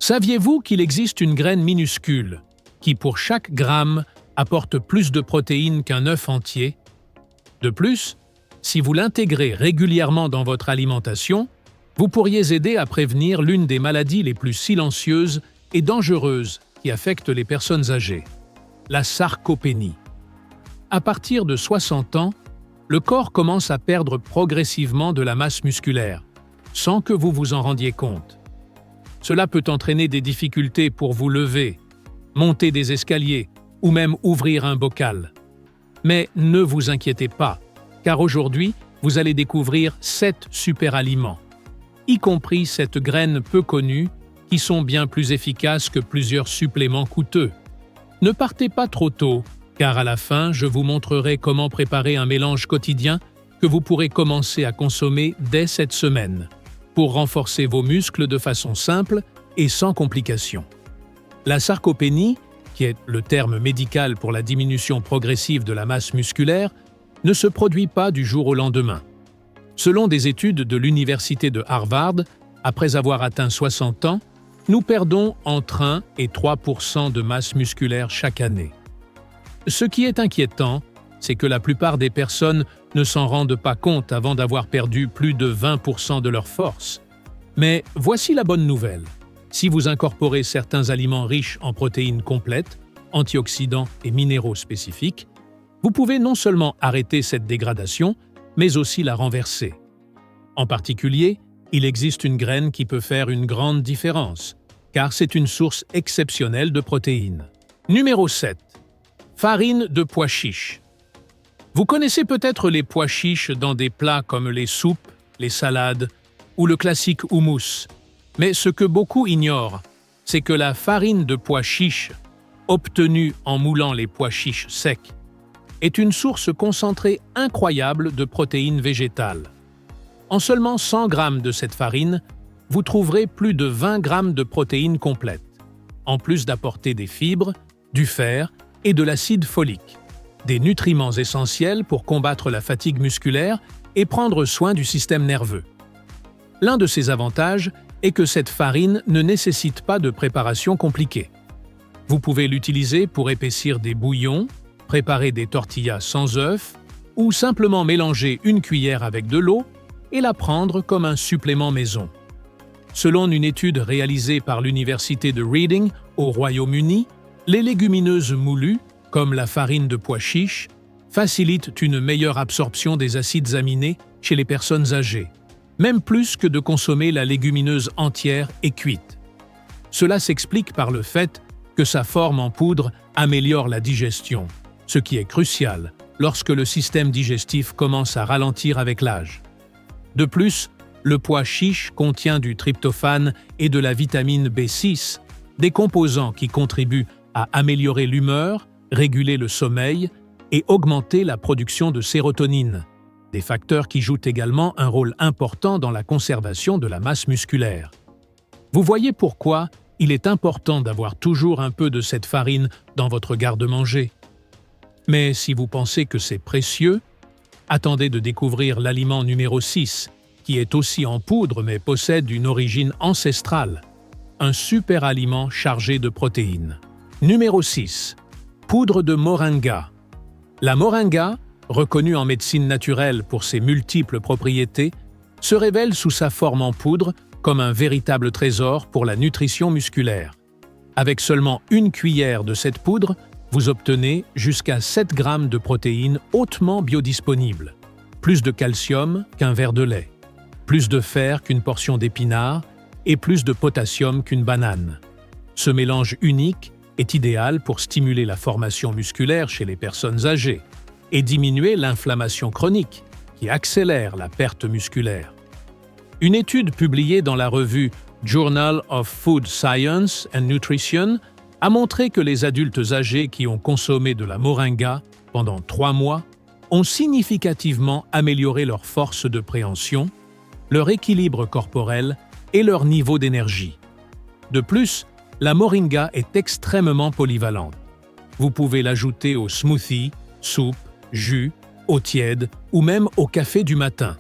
Saviez-vous qu'il existe une graine minuscule qui, pour chaque gramme, apporte plus de protéines qu'un œuf entier? De plus, si vous l'intégrez régulièrement dans votre alimentation, vous pourriez aider à prévenir l'une des maladies les plus silencieuses et dangereuses qui affectent les personnes âgées, la sarcopénie. À partir de 60 ans, le corps commence à perdre progressivement de la masse musculaire, sans que vous vous en rendiez compte. Cela peut entraîner des difficultés pour vous lever, monter des escaliers ou même ouvrir un bocal. Mais ne vous inquiétez pas, car aujourd'hui, vous allez découvrir 7 super-aliments, y compris cette graine peu connue, qui sont bien plus efficaces que plusieurs suppléments coûteux. Ne partez pas trop tôt, car à la fin, je vous montrerai comment préparer un mélange quotidien que vous pourrez commencer à consommer dès cette semaine, pour renforcer vos muscles de façon simple et sans complications. La sarcopénie, qui est le terme médical pour la diminution progressive de la masse musculaire, ne se produit pas du jour au lendemain. Selon des études de l'Université de Harvard, après avoir atteint 60 ans, nous perdons entre 1 et 3% de masse musculaire chaque année. Ce qui est inquiétant, c'est que la plupart des personnes ne s'en rendent pas compte avant d'avoir perdu plus de 20% de leur force. Mais voici la bonne nouvelle. Si vous incorporez certains aliments riches en protéines complètes, antioxydants et minéraux spécifiques, vous pouvez non seulement arrêter cette dégradation, mais aussi la renverser. En particulier, il existe une graine qui peut faire une grande différence, car c'est une source exceptionnelle de protéines. Numéro 7. Farine de pois chiches. Vous connaissez peut-être les pois chiches dans des plats comme les soupes, les salades ou le classique houmous. Mais ce que beaucoup ignorent, c'est que la farine de pois chiches, obtenue en moulant les pois chiches secs, est une source concentrée incroyable de protéines végétales. En seulement 100 grammes de cette farine, vous trouverez plus de 20 grammes de protéines complètes, en plus d'apporter des fibres, du fer et de l'acide folique, des nutriments essentiels pour combattre la fatigue musculaire et prendre soin du système nerveux. L'un de ses avantages est que cette farine ne nécessite pas de préparation compliquée. Vous pouvez l'utiliser pour épaissir des bouillons, préparer des tortillas sans œufs ou simplement mélanger une cuillère avec de l'eau et la prendre comme un supplément maison. Selon une étude réalisée par l'Université de Reading au Royaume-Uni, les légumineuses moulues, comme la farine de pois chiches, facilitent une meilleure absorption des acides aminés chez les personnes âgées, même plus que de consommer la légumineuse entière et cuite. Cela s'explique par le fait que sa forme en poudre améliore la digestion, ce qui est crucial lorsque le système digestif commence à ralentir avec l'âge. De plus, le pois chiche contient du tryptophane et de la vitamine B6, des composants qui contribuent à améliorer l'humeur, réguler le sommeil et augmenter la production de sérotonine, des facteurs qui jouent également un rôle important dans la conservation de la masse musculaire. Vous voyez pourquoi il est important d'avoir toujours un peu de cette farine dans votre garde-manger. Mais si vous pensez que c'est précieux, attendez de découvrir l'aliment numéro 6, qui est aussi en poudre mais possède une origine ancestrale, un super aliment chargé de protéines. Numéro 6. Poudre de moringa. La moringa, reconnue en médecine naturelle pour ses multiples propriétés, se révèle sous sa forme en poudre comme un véritable trésor pour la nutrition musculaire. Avec seulement une cuillère de cette poudre, vous obtenez jusqu'à 7 grammes de protéines hautement biodisponibles, plus de calcium qu'un verre de lait, plus de fer qu'une portion d'épinards et plus de potassium qu'une banane. Ce mélange unique est idéal pour stimuler la formation musculaire chez les personnes âgées et diminuer l'inflammation chronique qui accélère la perte musculaire. Une étude publiée dans la revue Journal of Food Science and Nutrition a montré que les adultes âgés qui ont consommé de la moringa pendant 3 mois ont significativement amélioré leur force de préhension, leur équilibre corporel et leur niveau d'énergie. De plus, la moringa est extrêmement polyvalente. Vous pouvez l'ajouter aux smoothies, soupes, jus, eau tiède ou même au café du matin.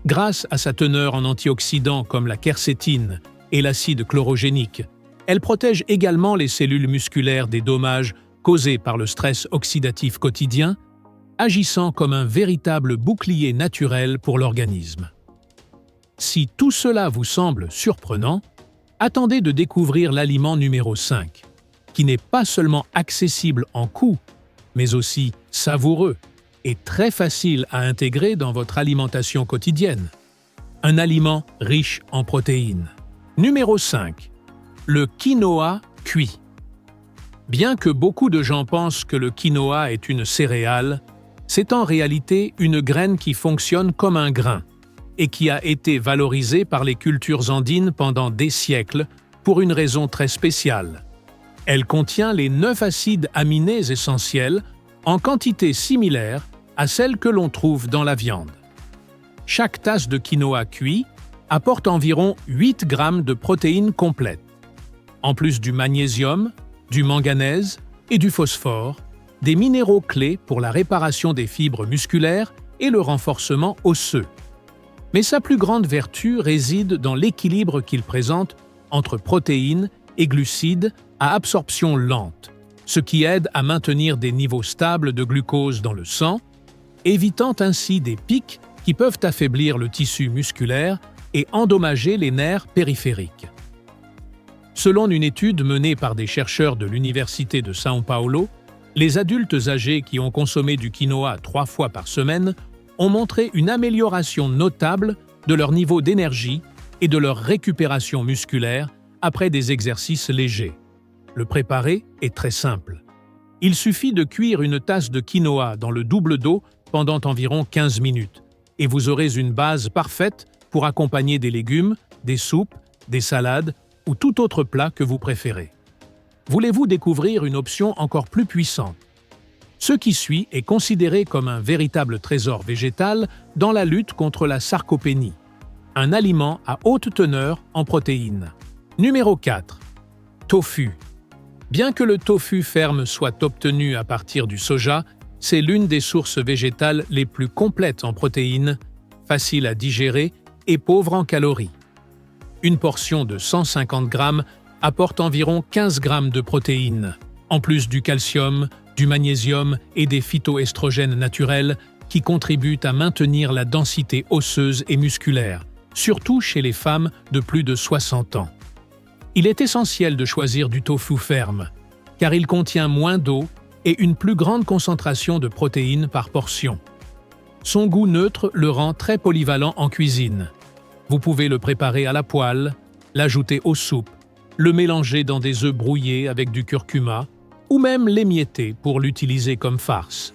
Grâce à sa teneur en antioxydants comme la quercétine et l'acide chlorogénique, Elle protège également les cellules musculaires des dommages causés par le stress oxydatif quotidien, agissant comme un véritable bouclier naturel pour l'organisme. Si tout cela vous semble surprenant, attendez de découvrir l'aliment numéro 5, qui n'est pas seulement accessible en coût, mais aussi savoureux et très facile à intégrer dans votre alimentation quotidienne. Un aliment riche en protéines. Numéro 5. Le quinoa cuit. Bien que beaucoup de gens pensent que le quinoa est une céréale, c'est en réalité une graine qui fonctionne comme un grain et qui a été valorisée par les cultures andines pendant des siècles pour une raison très spéciale. Elle contient les 9 acides aminés essentiels en quantité similaire à celle que l'on trouve dans la viande. Chaque tasse de quinoa cuit apporte environ 8 grammes de protéines complètes, en plus du magnésium, du manganèse et du phosphore, des minéraux clés pour la réparation des fibres musculaires et le renforcement osseux. Mais sa plus grande vertu réside dans l'équilibre qu'il présente entre protéines et glucides à absorption lente, ce qui aide à maintenir des niveaux stables de glucose dans le sang, évitant ainsi des pics qui peuvent affaiblir le tissu musculaire et endommager les nerfs périphériques. Selon une étude menée par des chercheurs de l'Université de São Paulo, les adultes âgés qui ont consommé du quinoa 3 fois par semaine ont montré une amélioration notable de leur niveau d'énergie et de leur récupération musculaire après des exercices légers. Le préparer est très simple. Il suffit de cuire une tasse de quinoa dans le double d'eau pendant environ 15 minutes et vous aurez une base parfaite pour accompagner des légumes, des soupes, des salades ou tout autre plat que vous préférez. Voulez-vous découvrir une option encore plus puissante? Ce qui suit est considéré comme un véritable trésor végétal dans la lutte contre la sarcopénie, un aliment à haute teneur en protéines. Numéro 4. Tofu. Bien que le tofu ferme soit obtenu à partir du soja, c'est l'une des sources végétales les plus complètes en protéines, facile à digérer et pauvre en calories. Une portion de 150 grammes apporte environ 15 grammes de protéines, en plus du calcium, du magnésium et des phytoestrogènes naturels qui contribuent à maintenir la densité osseuse et musculaire, surtout chez les femmes de plus de 60 ans. Il est essentiel de choisir du tofu ferme, car il contient moins d'eau et une plus grande concentration de protéines par portion. Son goût neutre le rend très polyvalent en cuisine. Vous pouvez le préparer à la poêle, l'ajouter aux soupes, le mélanger dans des œufs brouillés avec du curcuma, ou même l'émietter pour l'utiliser comme farce.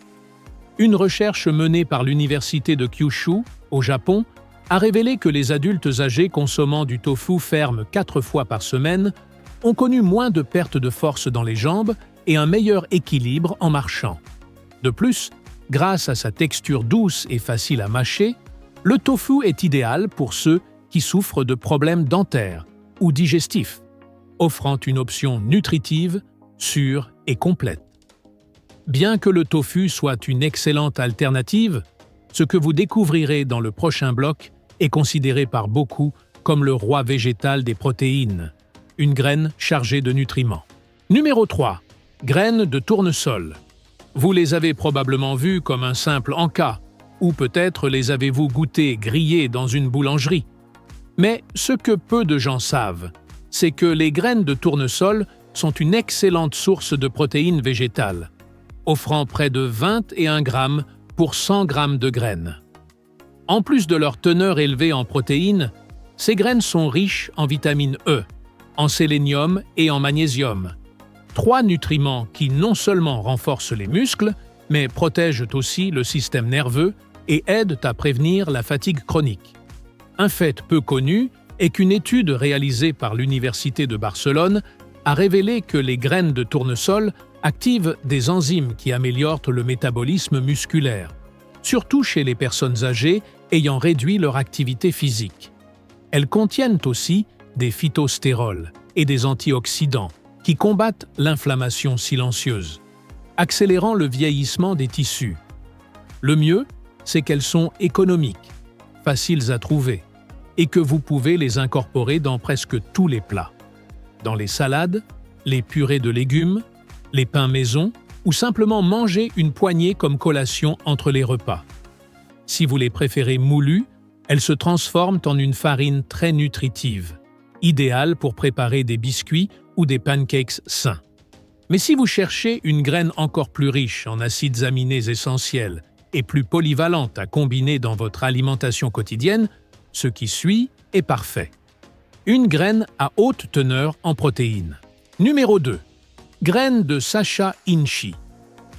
Une recherche menée par l'université de Kyushu, au Japon, a révélé que les adultes âgés consommant du tofu ferme 4 fois par semaine ont connu moins de pertes de force dans les jambes et un meilleur équilibre en marchant. De plus, grâce à sa texture douce et facile à mâcher, le tofu est idéal pour ceux qui souffrent de problèmes dentaires ou digestifs, offrant une option nutritive, sûre et complète. Bien que le tofu soit une excellente alternative, ce que vous découvrirez dans le prochain bloc est considéré par beaucoup comme le roi végétal des protéines, une graine chargée de nutriments. Numéro 3. Graines de tournesol. Vous les avez probablement vues comme un simple encas, ou peut-être les avez-vous goûtées grillées dans une boulangerie. Mais ce que peu de gens savent, c'est que les graines de tournesol sont une excellente source de protéines végétales, offrant près de 21 grammes pour 100 grammes de graines. En plus de leur teneur élevée en protéines, ces graines sont riches en vitamine E, en sélénium et en magnésium. 3 nutriments qui non seulement renforcent les muscles, mais protègent aussi le système nerveux et aident à prévenir la fatigue chronique. Un fait peu connu est qu'une étude réalisée par l'Université de Barcelone a révélé que les graines de tournesol activent des enzymes qui améliorent le métabolisme musculaire, surtout chez les personnes âgées ayant réduit leur activité physique. Elles contiennent aussi des phytostérols et des antioxydants qui combattent l'inflammation silencieuse, accélérant le vieillissement des tissus. Le mieux, c'est qu'elles sont économiques, faciles à trouver, et que vous pouvez les incorporer dans presque tous les plats. dans les salades, les purées de légumes, les pains maison ou simplement manger une poignée comme collation entre les repas. Si vous les préférez moulues, elles se transforment en une farine très nutritive, idéale pour préparer des biscuits ou des pancakes sains. Mais si vous cherchez une graine encore plus riche en acides aminés essentiels et plus polyvalente à combiner dans votre alimentation quotidienne, ce qui suit est parfait. Une graine à haute teneur en protéines. Numéro 2. Graines de Sacha Inchi.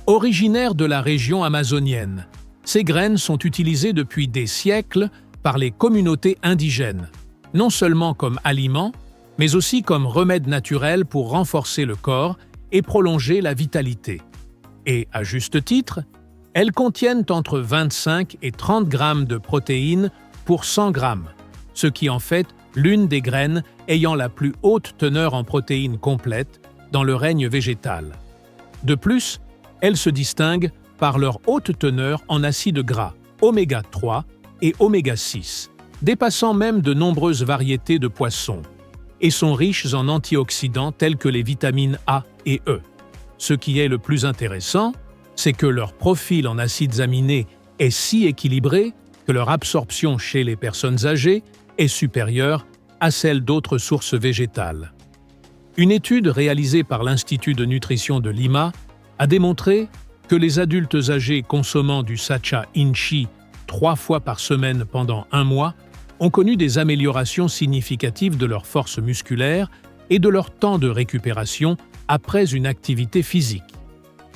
Originaires de la région amazonienne, ces graines sont utilisées depuis des siècles par les communautés indigènes, non seulement comme aliment, mais aussi comme remède naturel pour renforcer le corps et prolonger la vitalité. Et, à juste titre, elles contiennent entre 25 et 30 grammes de protéines pour 100 grammes, ce qui en fait l'une des graines ayant la plus haute teneur en protéines complètes dans le règne végétal. De plus, elles se distinguent par leur haute teneur en acides gras, oméga 3 et oméga 6, dépassant même de nombreuses variétés de poissons, et sont riches en antioxydants tels que les vitamines A et E. Ce qui est le plus intéressant, c'est que leur profil en acides aminés est si équilibré que leur absorption chez les personnes âgées est supérieure à celle d'autres sources végétales. Une étude réalisée par l'Institut de nutrition de Lima a démontré que les adultes âgés consommant du Sacha Inchi 3 fois par semaine pendant 1 mois ont connu des améliorations significatives de leur force musculaire et de leur temps de récupération après une activité physique.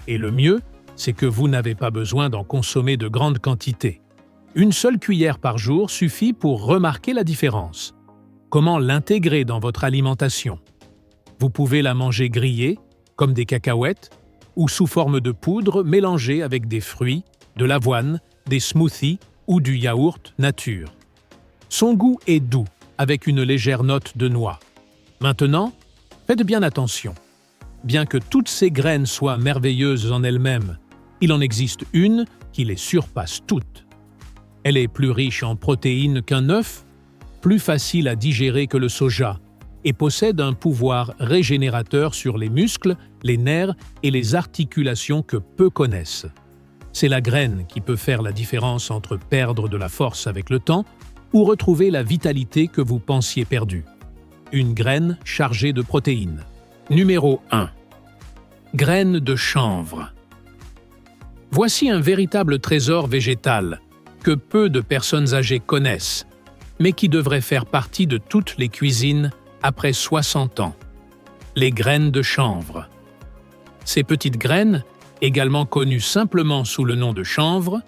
Et le mieux, c'est que vous n'avez pas besoin d'en consommer de grandes quantités. Une seule cuillère par jour suffit pour remarquer la différence. Comment l'intégrer dans votre alimentation? Vous pouvez la manger grillée, comme des cacahuètes, ou sous forme de poudre mélangée avec des fruits, de l'avoine, des smoothies ou du yaourt nature. Son goût est doux, avec une légère note de noix. Maintenant, faites bien attention. Bien que toutes ces graines soient merveilleuses en elles-mêmes, il en existe une qui les surpasse toutes. Elle est plus riche en protéines qu'un œuf, plus facile à digérer que le soja, et possède un pouvoir régénérateur sur les muscles, les nerfs et les articulations que peu connaissent. C'est la graine qui peut faire la différence entre perdre de la force avec le temps ou retrouver la vitalité que vous pensiez perdue. Une graine chargée de protéines. Numéro 1. Graines de chanvre. Voici un véritable trésor végétal que peu de personnes âgées connaissent, mais qui devrait faire partie de toutes les cuisines après 60 ans. Les graines de chanvre. Ces petites graines, également connues simplement sous le nom de chanvre,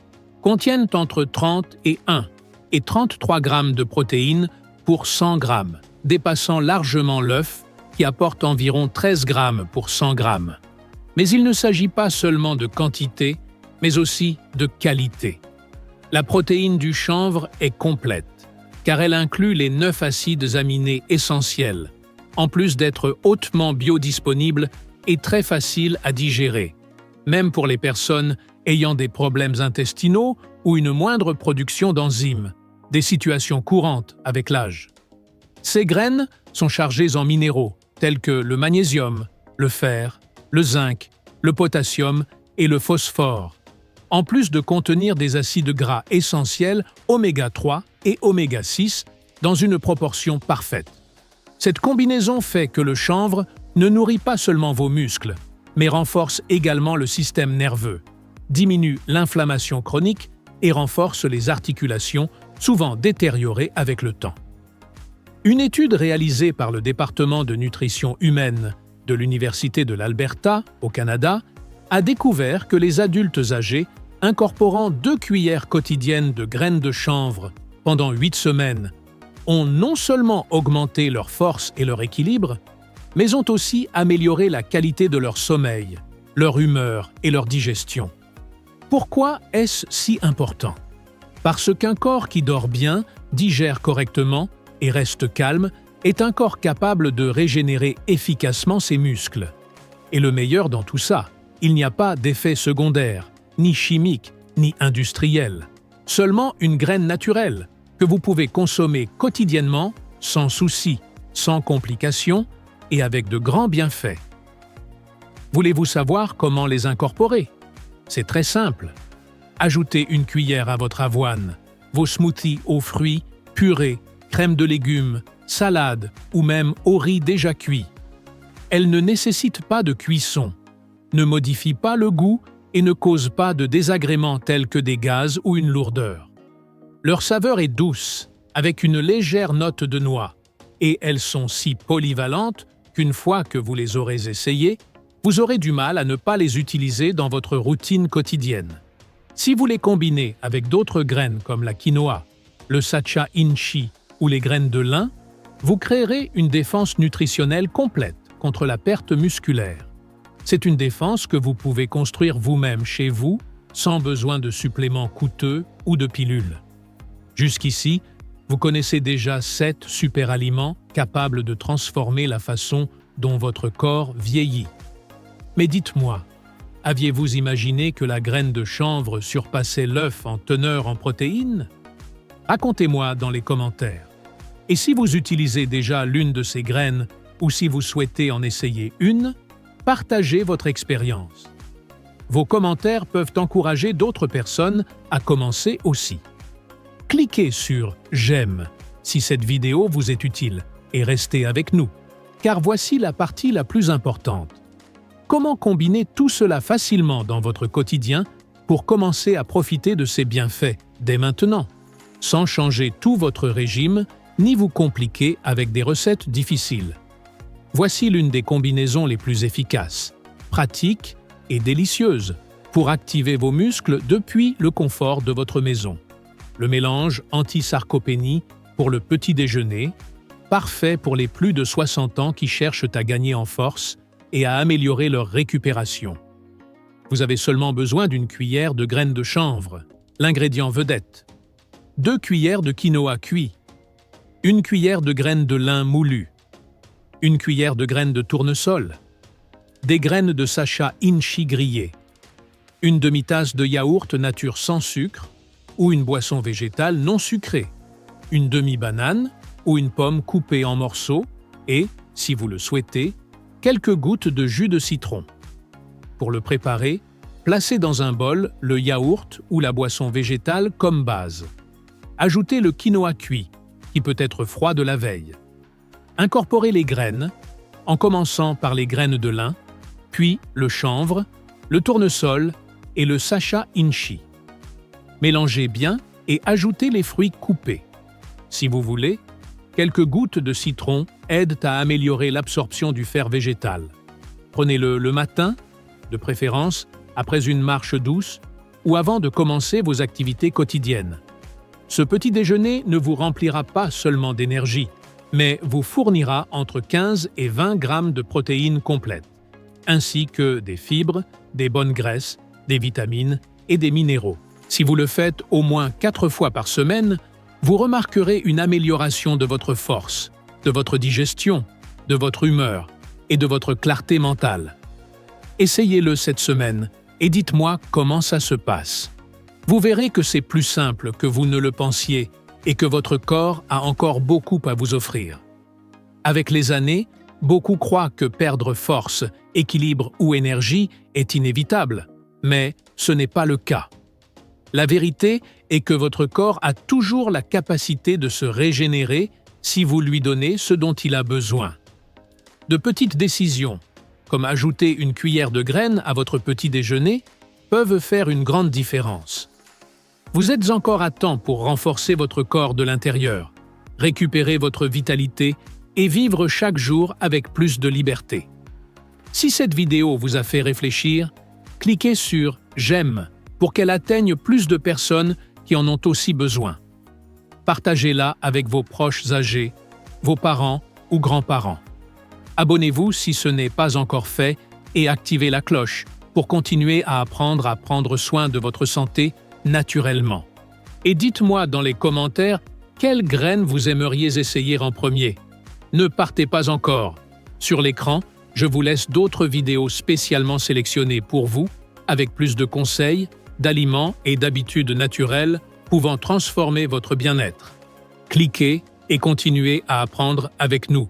contiennent entre 30 et 1 et 33 grammes de protéines pour 100 grammes, dépassant largement l'œuf qui apporte environ 13 grammes pour 100 grammes. Mais il ne s'agit pas seulement de quantité, mais aussi de qualité. La protéine du chanvre est complète, car elle inclut les 9 acides aminés essentiels, en plus d'être hautement biodisponible et très facile à digérer, même pour les personnes ayant des problèmes intestinaux ou une moindre production d'enzymes, des situations courantes avec l'âge. Ces graines sont chargées en minéraux tels que le magnésium, le fer, le zinc, le potassium et le phosphore, en plus de contenir des acides gras essentiels oméga 3 et oméga 6 dans une proportion parfaite. Cette combinaison fait que le chanvre ne nourrit pas seulement vos muscles, mais renforce également le système nerveux, diminue l'inflammation chronique et renforce les articulations, souvent détériorées avec le temps. Une étude réalisée par le département de nutrition humaine de l'Université de l'Alberta, au Canada, a découvert que les adultes âgés incorporant 2 cuillères quotidiennes de graines de chanvre pendant 8 semaines ont non seulement augmenté leur force et leur équilibre, mais ont aussi amélioré la qualité de leur sommeil, leur humeur et leur digestion. Pourquoi est-ce si important? Parce qu'un corps qui dort bien, digère correctement et reste calme est un corps capable de régénérer efficacement ses muscles. Et le meilleur dans tout ça, il n'y a pas d'effet secondaire, ni chimique, ni industriel. Seulement une graine naturelle, que vous pouvez consommer quotidiennement, sans souci, sans complications, et avec de grands bienfaits. Voulez-vous savoir comment les incorporer? C'est très simple. Ajoutez une cuillère à votre avoine, vos smoothies aux fruits, purée, crème de légumes, salade ou même au riz déjà cuit. Elles ne nécessitent pas de cuisson, ne modifient pas le goût et ne causent pas de désagréments tels que des gaz ou une lourdeur. Leur saveur est douce, avec une légère note de noix, et elles sont si polyvalentes qu'une fois que vous les aurez essayées, vous aurez du mal à ne pas les utiliser dans votre routine quotidienne. Si vous les combinez avec d'autres graines comme la quinoa, le sacha inchi ou les graines de lin, vous créerez une défense nutritionnelle complète contre la perte musculaire. C'est une défense que vous pouvez construire vous-même chez vous, sans besoin de suppléments coûteux ou de pilules. Jusqu'ici, vous connaissez déjà 7 super-aliments capables de transformer la façon dont votre corps vieillit. Mais dites-moi, aviez-vous imaginé que la graine de chanvre surpassait l'œuf en teneur en protéines? Racontez-moi dans les commentaires. Et si vous utilisez déjà l'une de ces graines ou si vous souhaitez en essayer une, partagez votre expérience. Vos commentaires peuvent encourager d'autres personnes à commencer aussi. Cliquez sur « J'aime » si cette vidéo vous est utile et restez avec nous, car voici la partie la plus importante. Comment combiner tout cela facilement dans votre quotidien pour commencer à profiter de ces bienfaits dès maintenant, sans changer tout votre régime ni vous compliquer avec des recettes difficiles. Voici l'une des combinaisons les plus efficaces, pratiques et délicieuses pour activer vos muscles depuis le confort de votre maison. Le mélange anti-sarcopénie pour le petit déjeuner, parfait pour les plus de 60 ans qui cherchent à gagner en force et à améliorer leur récupération. Vous avez seulement besoin d'une cuillère de graines de chanvre, l'ingrédient vedette, 2 cuillères de quinoa cuit, 1 cuillère de graines de lin moulues, 1 cuillère de graines de tournesol, des graines de sacha inchi grillées, 1 demi-tasse de yaourt nature sans sucre ou une boisson végétale non sucrée, 1 demi-banane ou une pomme coupée en morceaux et, si vous le souhaitez, quelques gouttes de jus de citron. Pour le préparer, placez dans un bol le yaourt ou la boisson végétale comme base. Ajoutez le quinoa cuit, qui peut être froid de la veille. Incorporez les graines, en commençant par les graines de lin, puis le chanvre, le tournesol et le sacha inchi. Mélangez bien et ajoutez les fruits coupés. Si vous voulez, quelques gouttes de citron aident à améliorer l'absorption du fer végétal. Prenez-le le matin, de préférence après une marche douce ou avant de commencer vos activités quotidiennes. Ce petit déjeuner ne vous remplira pas seulement d'énergie, mais vous fournira entre 15 et 20 grammes de protéines complètes, ainsi que des fibres, des bonnes graisses, des vitamines et des minéraux. Si vous le faites au moins 4 fois par semaine, vous remarquerez une amélioration de votre force, de votre digestion, de votre humeur et de votre clarté mentale. Essayez-le cette semaine et dites-moi comment ça se passe. Vous verrez que c'est plus simple que vous ne le pensiez et que votre corps a encore beaucoup à vous offrir. Avec les années, beaucoup croient que perdre force, équilibre ou énergie est inévitable, mais ce n'est pas le cas. La vérité est que votre corps a toujours la capacité de se régénérer si vous lui donnez ce dont il a besoin. De petites décisions, comme ajouter une cuillère de graines à votre petit déjeuner, peuvent faire une grande différence. Vous êtes encore à temps pour renforcer votre corps de l'intérieur, récupérer votre vitalité et vivre chaque jour avec plus de liberté. Si cette vidéo vous a fait réfléchir, cliquez sur « J'aime » pour qu'elle atteigne plus de personnes qui en ont aussi besoin. Partagez-la avec vos proches âgés, vos parents ou grands-parents. Abonnez-vous si ce n'est pas encore fait et activez la cloche pour continuer à apprendre à prendre soin de votre santé naturellement. Et dites-moi dans les commentaires quelles graines vous aimeriez essayer en premier. Ne partez pas encore. Sur l'écran, je vous laisse d'autres vidéos spécialement sélectionnées pour vous, avec plus de conseils, d'aliments et d'habitudes naturelles pouvant transformer votre bien-être. Cliquez et continuez à apprendre avec nous.